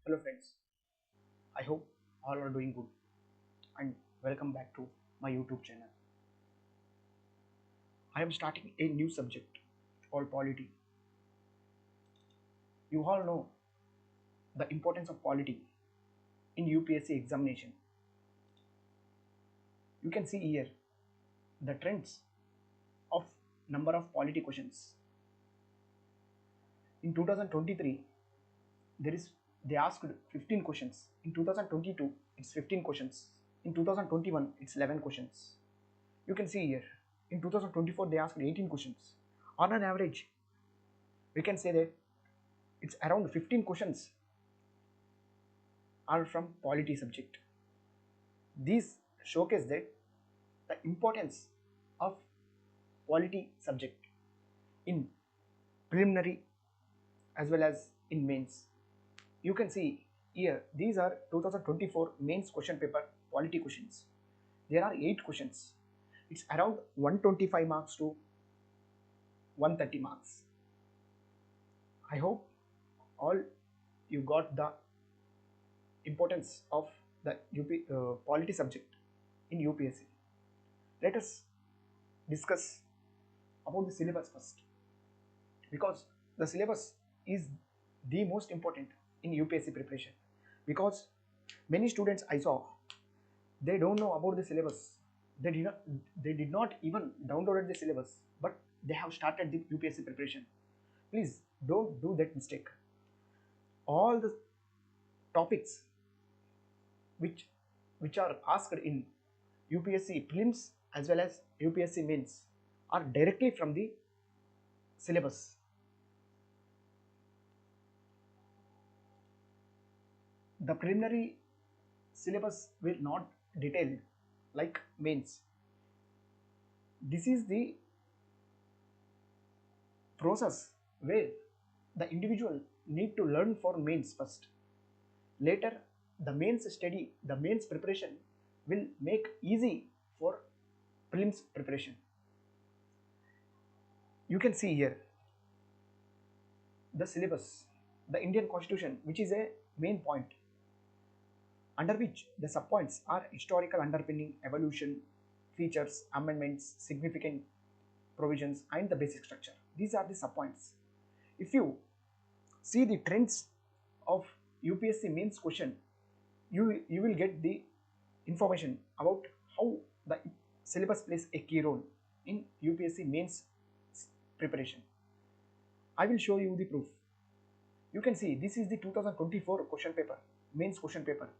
Hello friends, I hope all are doing good and welcome back to my YouTube channel. I am starting a new subject called polity. You all know the importance of polity in UPSC examination. You can see here the trends of number of polity questions. In 2023, they asked 15 questions. In 2022, it's 15 questions. In 2021, it's 11 questions. You can see here in 2024 they asked 18 questions. On an average, we can say that it's around 15 questions are from polity subject. These showcase that the importance of polity subject in preliminary as well as in mains. You can see here these are 2024 mains question paper polity questions. There are 8 questions. It's around 125 marks to 130 marks. I hope all you got the importance of the polity subject in UPSC. Let us discuss about the syllabus first, because the syllabus is the most important in UPSC preparation. Because many students I saw, they don't know about the syllabus. They did not even downloaded the syllabus, but they have started the UPSC preparation. Please don't do that mistake. All the topics which are asked in UPSC prelims as well as UPSC mains are directly from the syllabus. The preliminary syllabus will not detail like mains. This is the process where the individual need to learn for mains first. Later, the mains preparation will make easy for prelims preparation. You can see here the syllabus, the Indian Constitution, which is a main point, under which the subpoints are historical underpinning, evolution, features, amendments, significant provisions, and the basic structure. These are the subpoints. If you see the trends of UPSC mains question, you will get the information about how the syllabus plays a key role in UPSC mains preparation. I will show you the proof. You can see this is the 2024 question paper, mains question paper.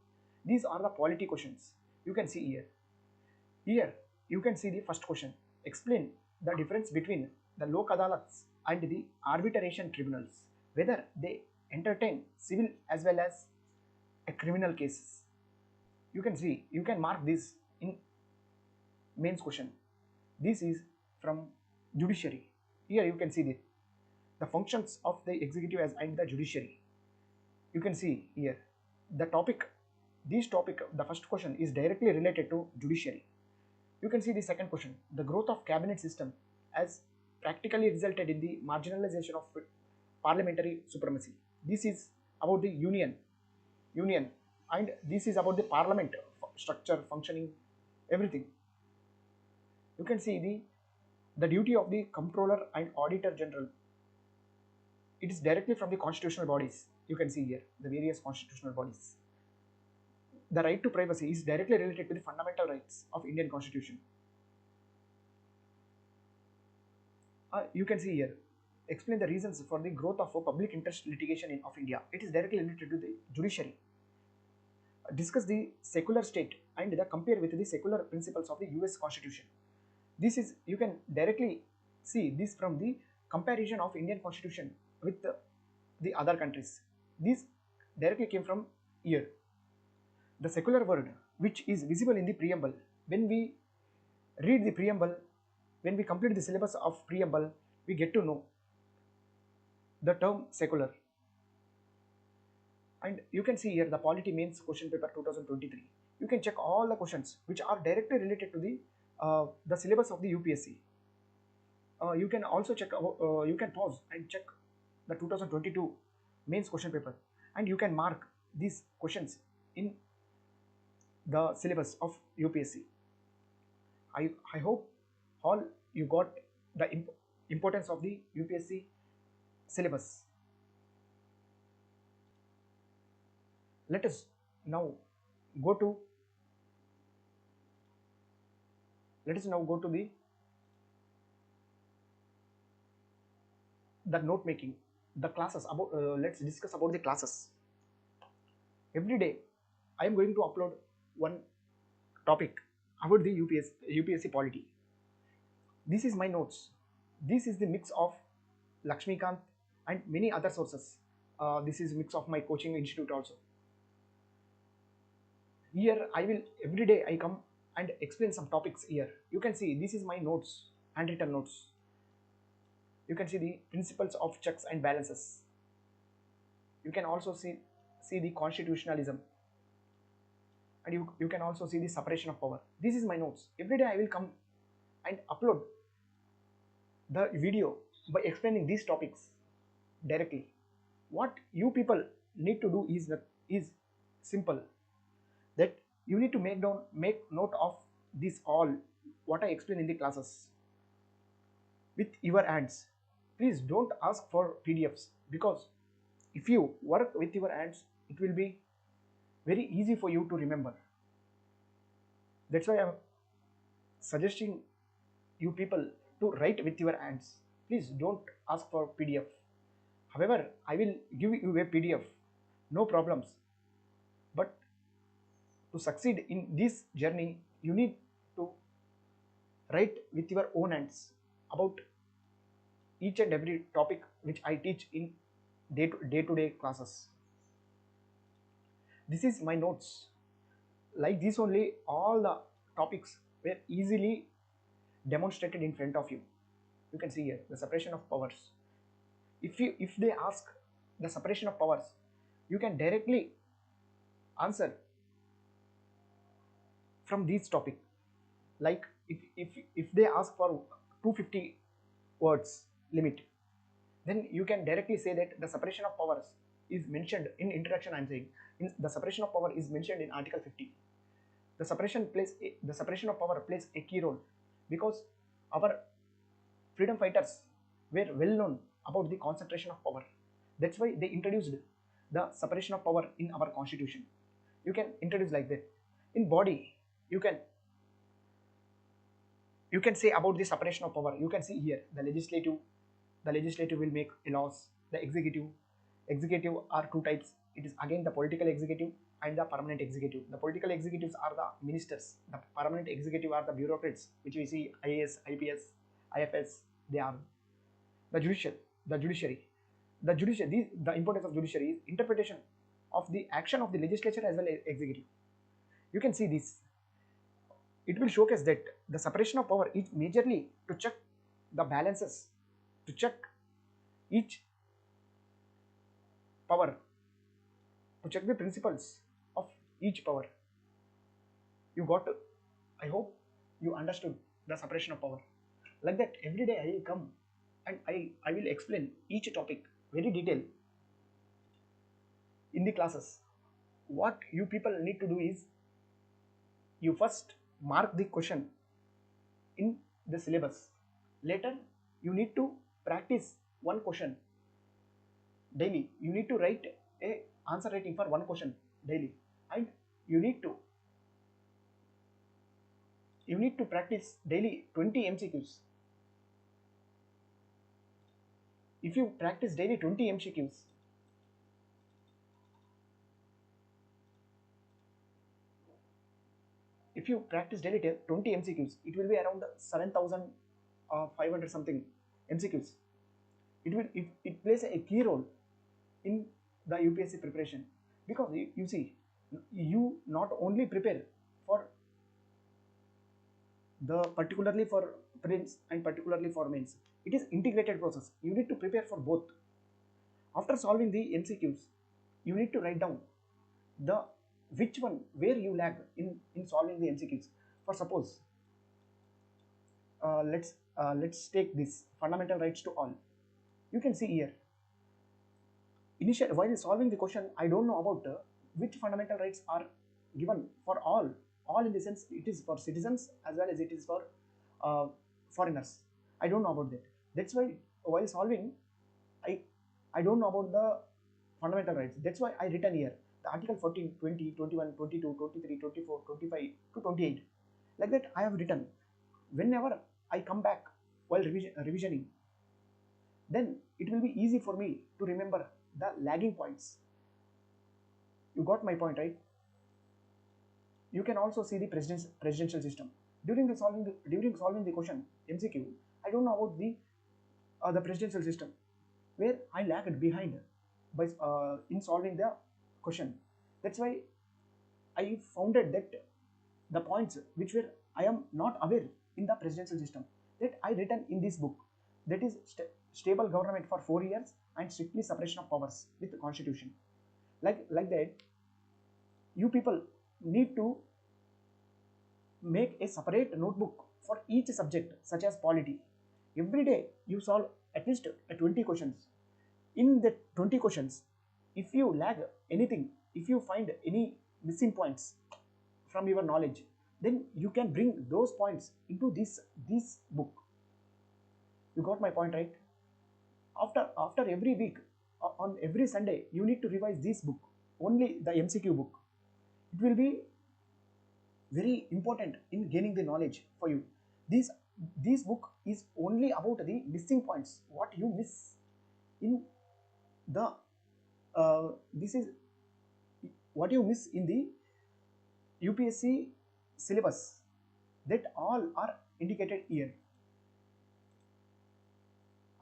These are the polity questions. You can see here. Here you can see the first question. Explain the difference between the Lok Adalats and the arbitration tribunals, whether they entertain civil as well as a criminal cases. You can see, you can mark this in mains question. This is from judiciary. Here you can see the functions of the executive and the judiciary. You can see here the topic. This topic, the first question, is directly related to judiciary. You can see the second question. The growth of cabinet system has practically resulted in the marginalization of parliamentary supremacy. This is about the union, and this is about the parliament structure, functioning, everything. You can see the duty of the comptroller and auditor general. It is directly from the constitutional bodies. You can see here the various constitutional bodies. The right to privacy is directly related to the fundamental rights of Indian Constitution. You can see here, explain the reasons for the growth of public interest litigation of India. It is directly related to the judiciary. Discuss the secular state and compare with the secular principles of the US Constitution. This is, you can directly see this from the comparison of Indian Constitution with the other countries. This directly came from here. The secular word, which is visible in the preamble. When we read the preamble, when we complete the syllabus of preamble, we get to know the term secular. And you can see here the polity mains question paper 2023. You can check all the questions which are directly related to the syllabus of the UPSC. You can also check, you can pause and check the 2022 mains question paper, and you can mark these questions in the syllabus of UPSC. I hope all you got the importance of the UPSC syllabus. Let us now go to the note making, the classes about. Let's discuss about the classes. Every day I am going to upload one topic about the UPSC polity. This is my notes. This is the mix of Lakshmikant and many other sources. This is mix of my coaching institute also. Here I will, every day I come and explain some topics here. You can see this is my notes, handwritten notes. You can see the principles of checks and balances. You can also see the constitutionalism, and you can also see the separation of power. This is my notes. Every day I will come and upload the video by explaining these topics directly. What you people need to do is simple, that you need to make note of this all what I explain in the classes with your hands. Please don't ask for PDFs, because if you work with your hands, it will be very easy for you to remember. That's why I'm suggesting you people to write with your hands. Please don't ask for PDF. However, I will give you a PDF, no problems. But to succeed in this journey, you need to write with your own hands about each and every topic which I teach in day-to-day classes. This is my notes. Like this only, all the topics were easily demonstrated in front of you. You can see here the separation of powers. If they ask the separation of powers, you can directly answer from this topic. Like if they ask for 250 words limit, then you can directly say that the separation of powers is mentioned in introduction. I'm saying the separation of power is mentioned in Article 50. The separation of power plays a key role, because our freedom fighters were well known about the concentration of power. That's why they introduced the separation of power in our constitution. You can introduce like that. In body, you can say about the separation of power. You can see here the legislative will make laws. The executive are two types. It is again the political executive and the permanent executive. The political executives are the ministers. The permanent executive are the bureaucrats, which we see IAS, IPS, IFS. They are the judiciary. The importance of judiciary is interpretation of the action of the legislature as well as executive. You can see this. It will showcase that the separation of power is majorly to check the balances, to check each power, to check the principles of each power. You got to, I hope you understood the separation of power. Like that, every day I will come and I will explain each topic very detailed in the classes. What you people need to do is, you first mark the question in the syllabus. Later, you need to practice one question daily. You need to write a answer writing for one question daily, and you need to practice daily 20 MCQs. If you practice daily 20 MCQs, it will be around 7,500 something MCQs. It plays a key role in the UPSC preparation, because you see, you not only prepare for particularly for prelims and particularly for mains. It is integrated process. You need to prepare for both. After solving the MCQs, you need to write down which one where you lag in solving the MCQs. For suppose, let's take this fundamental rights to all. You can see here, while solving the question, I don't know about which fundamental rights are given for all in the sense it is for citizens as well as it is for uh, foreigners. I don't know about that. That's why while solving, i I don't know about the fundamental rights. That's why I written here the article 14, 20, 21, 22, 23, 24, 25 to 28. Like that I have written. Whenever I come back while revisioning, then it will be easy for me to remember the lagging points. You got my point, right? You can also see the presidential system during solving the question MCQ. I don't know about the presidential system where I lagged behind by in solving the question. That's why I founded that the points which were I am not aware in the presidential system, that I written in this book, that is stable government for 4 years and strictly separation of powers with the constitution. Like that, you people need to make a separate notebook for each subject such as polity. Every day you solve at least 20 questions. In the 20 questions, if you lag anything, if you find any missing points from your knowledge, then you can bring those points into this book. You got my point, right? After every week, on every Sunday, you need to revise this book, only the MCQ book. It will be very important in gaining the knowledge for you. This book is only about the missing points, what you miss in the this is what you miss in the UPSC syllabus, that all are indicated here.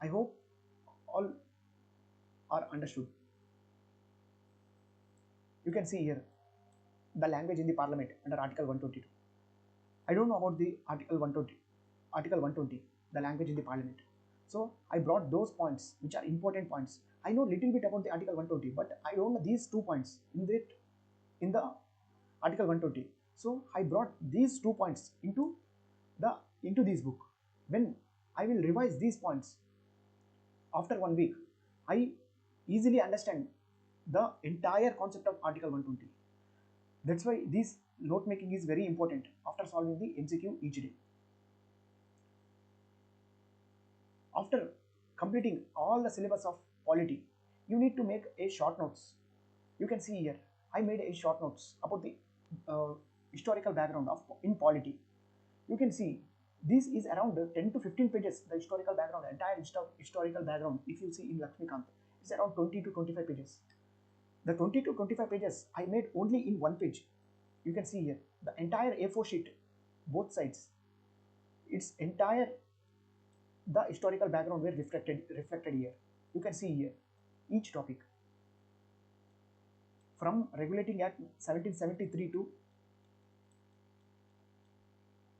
I hope all are understood. You can see here the language in the parliament under article 122. I don't know about the article 120, the language in the parliament. So I brought those points which are important points. I know little bit about the article 120, but I don't know these 2 points in the article 120. So I brought these 2 points into this book. When I will revise these points after 1 week, I easily understand the entire concept of article 120. That's why this note making is very important after solving the MCQ each day. After completing all the syllabus of polity, you need to make a short notes. You can see here I made a short notes about the historical background of in polity. You can see this is around 10 to 15 pages, the historical background, entire historical background. If you see in Lakshmikant, it's around 20 to 25 pages. The 20 to 25 pages I made only in 1 page. You can see here the entire A4 sheet, both sides, its entire the historical background were reflected here. You can see here each topic from Regulating Act 1773 to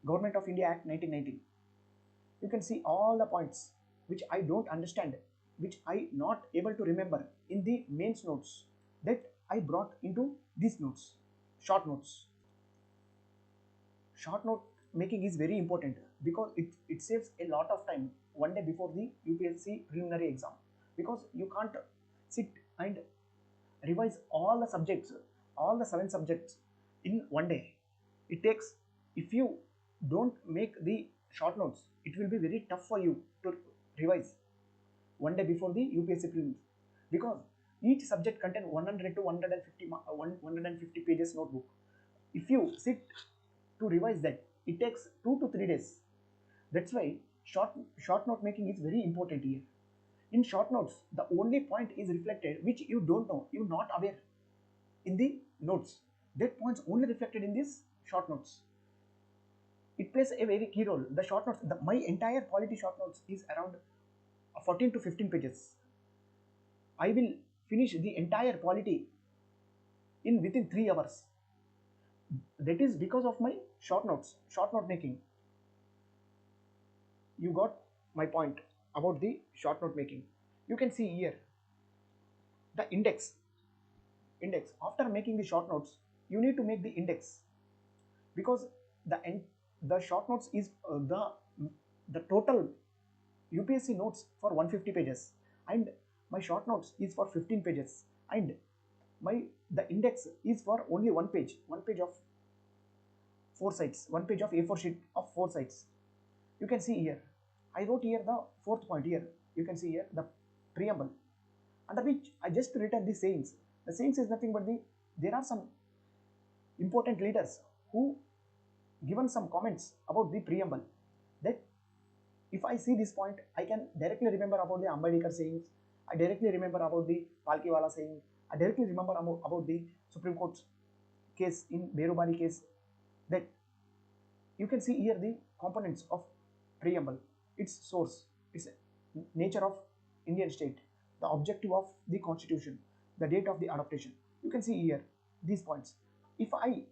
Government of India Act 1919. You can see all the points which I don't understand, which I not able to remember in the mains notes, that I brought into these notes, short notes. Short note making is very important because it saves a lot of time one day before the UPSC preliminary exam, because you can't sit and revise all the subjects, all the 7 subjects in one day. It takes, if you don't make the short notes, it will be very tough for you to revise one day before the UPSC prelims, because each subject contains 100 to 150 pages notebook. If you sit to revise that, it takes 2 to 3 days. That's why short note making is very important here. In short notes, the only point is reflected which you don't know, you're not aware in the notes. That point's only reflected in these short notes. It plays a very key role. The short notes, my entire polity short notes is around 14 to 15 pages. I will finish the entire polity within 3 hours. That is because of my short note making. You got my point about the short note making. You can see here the index. After making the short notes, you need to make the index, because the short notes is the total UPSC notes for 150 pages, and my short notes is for 15 pages, and the index is for only one page of 4 sides, one page of A4 sheet of 4 sides. You can see here, I wrote here the fourth point here. You can see here the preamble, under which I just written the sayings. The sayings is nothing but there are some important leaders who given some comments about the preamble, that if I see this point, I can directly remember about the Ambedkar sayings, I directly remember about the Palkiwala saying, I directly remember about the Supreme Court's case in Berubari case, that you can see here the components of preamble, its source, its nature of Indian state, the objective of the constitution, the date of the adaptation. You can see here these points. If I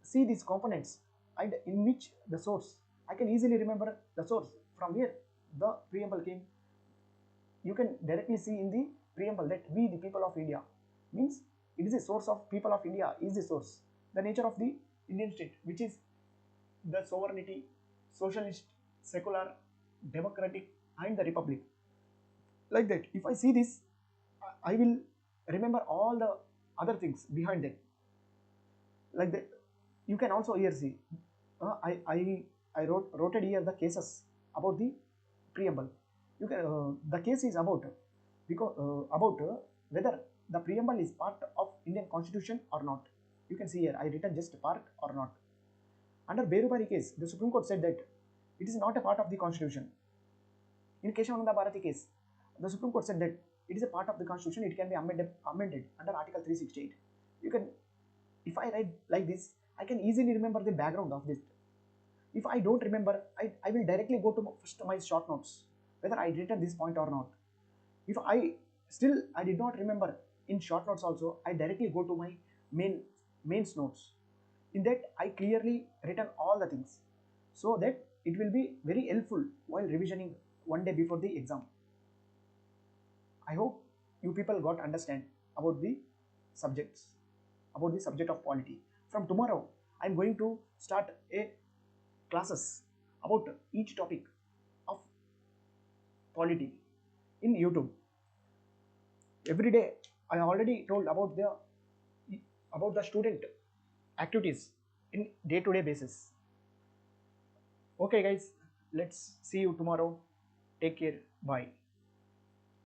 see these components and in which the source, I can easily remember the source from where the preamble came. You can directly see in the preamble that we the people of India, means it is a source of people of India is the source, the nature of the Indian state, which is the sovereignty, socialist, secular, democratic, and the republic. Like that, if I see this, I will remember all the other things behind that. Like that, you can also here see. I wrote here the cases about the preamble. You can the case is about whether the preamble is part of Indian Constitution or not. You can see here I written just part or not. Under Berubari case, the Supreme Court said that it is not a part of the Constitution. In Keshavananda Bharati case, the Supreme Court said that it is a part of the Constitution. It can be amended under Article 368. You can, if I write like this, I can easily remember the background of this. If I don't remember, I will directly go to first my short notes, whether I written this point or not. If I did not remember in short notes also, I directly go to my mains notes. In that I clearly written all the things, so that it will be very helpful while revisioning one day before the exam. I hope you people got understand about the subjects, about the subject of polity. From tomorrow, I am going to start a classes about each topic of polity in YouTube. Every day, I already told about the student activities in day-to-day basis. Okay, guys, let's see you tomorrow. Take care. Bye.